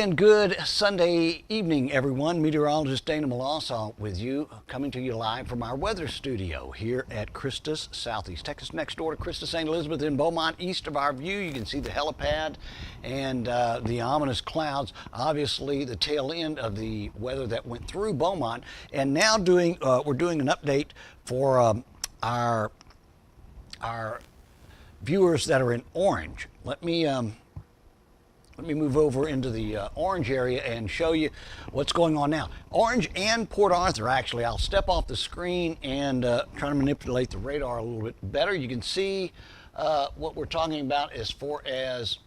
And good Sunday evening, everyone. Meteorologist Dana Melancon with you, coming to you live from our weather studio here at Christus, Southeast Texas, next door to Christus St. Elizabeth in Beaumont. East of our view, you can see the helipad and the ominous clouds, obviously the tail end of the weather that went through Beaumont. And now we're doing an update for our viewers that are in Orange. Let me move over into the Orange area and show you what's going on now. Orange and Port Arthur, actually. I'll step off the screen and try to manipulate the radar a little bit better. You can see what we're talking about as far as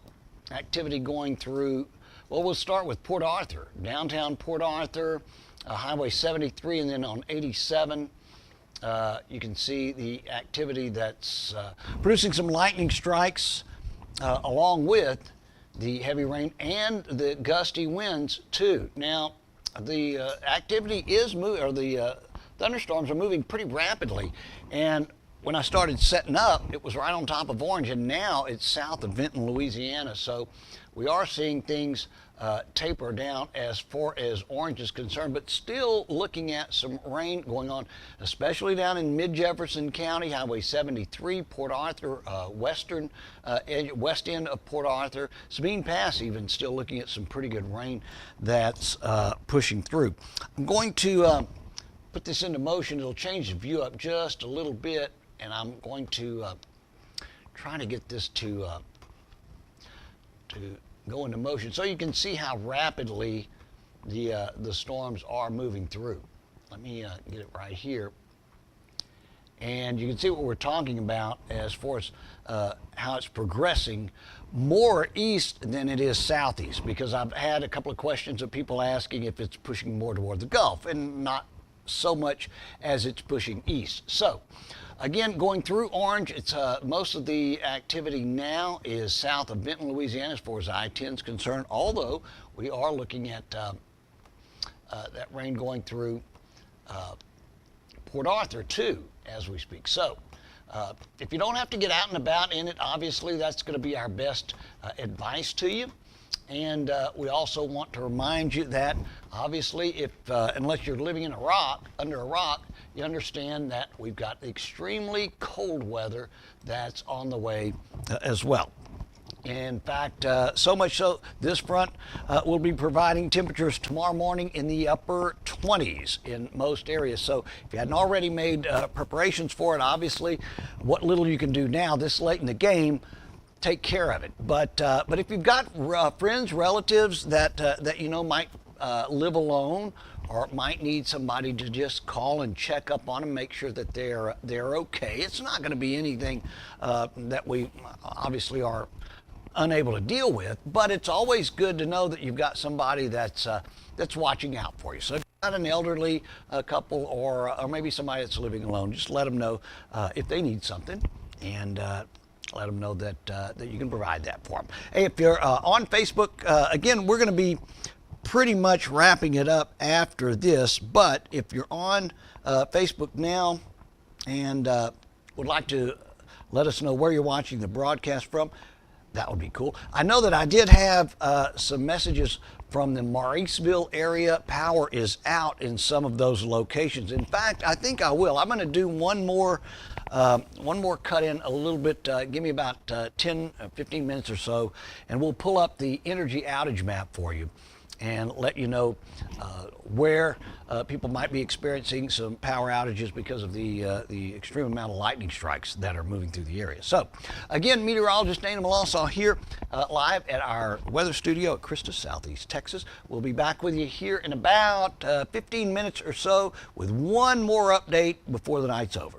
activity going through. Well, we'll start with Port Arthur, downtown Port Arthur, Highway 73, and then on 87. You can see the activity that's producing some lightning strikes along with the heavy rain and the gusty winds too. Now, the activity is moving, or the thunderstorms are moving pretty rapidly. And when I started setting up, it was right on top of Orange, and now it's south of Vinton, Louisiana. So we are seeing things taper down as far as Orange is concerned, but still looking at some rain going on, especially down in mid-Jefferson County, Highway 73, Port Arthur, west end of Port Arthur, Sabine Pass even still looking at some pretty good rain that's pushing through. I'm going to put this into motion. It'll change the view up just a little bit, and I'm going to try to get this to go into motion so you can see how rapidly the storms are moving through. Let me get it right here. And you can see what we're talking about as far as how it's progressing more east than it is southeast, because I've had a couple of questions of people asking if it's pushing more toward the Gulf, and not so much as it's pushing east. So again, going through Orange, it's most of the activity now is south of Vinton, Louisiana, as far as I-10 is concerned, although we are looking at that rain going through Port Arthur too as we speak. So if you don't have to get out and about in it, obviously that's going to be our best advice to you. And we also want to remind you that, obviously, if unless you're living in under a rock, you understand that we've got extremely cold weather that's on the way as well. In fact, so much so, this front will be providing temperatures tomorrow morning in the upper 20s in most areas. So if you hadn't already made preparations for it, obviously, what little you can do now this late in the game, take care of it. But if you've got friends, relatives that you know might live alone, or might need somebody to just call and check up on them, make sure that they're okay. It's not going to be anything that we obviously are unable to deal with, but it's always good to know that you've got somebody that's watching out for you. So if you've got an elderly couple, or maybe somebody that's living alone, just let them know if they need something, and let them know that you can provide that for them. Hey, if you're on Facebook, again, we're going to be pretty much wrapping it up after this, but if you're on Facebook now and would like to let us know where you're watching the broadcast from, that would be cool. I know that I did have some messages from the Mauriceville area. Power is out in some of those locations. In fact, I think I will. I'm going to do one more cut in a little bit. Give me about 10, 15 minutes or so, and we'll pull up the energy outage map for you and let you know where people might be experiencing some power outages because of the extreme amount of lightning strikes that are moving through the area. So, again, meteorologist Dana Melancon here live at our weather studio at Christus, Southeast Texas. We'll be back with you here in about 15 minutes or so with one more update before the night's over.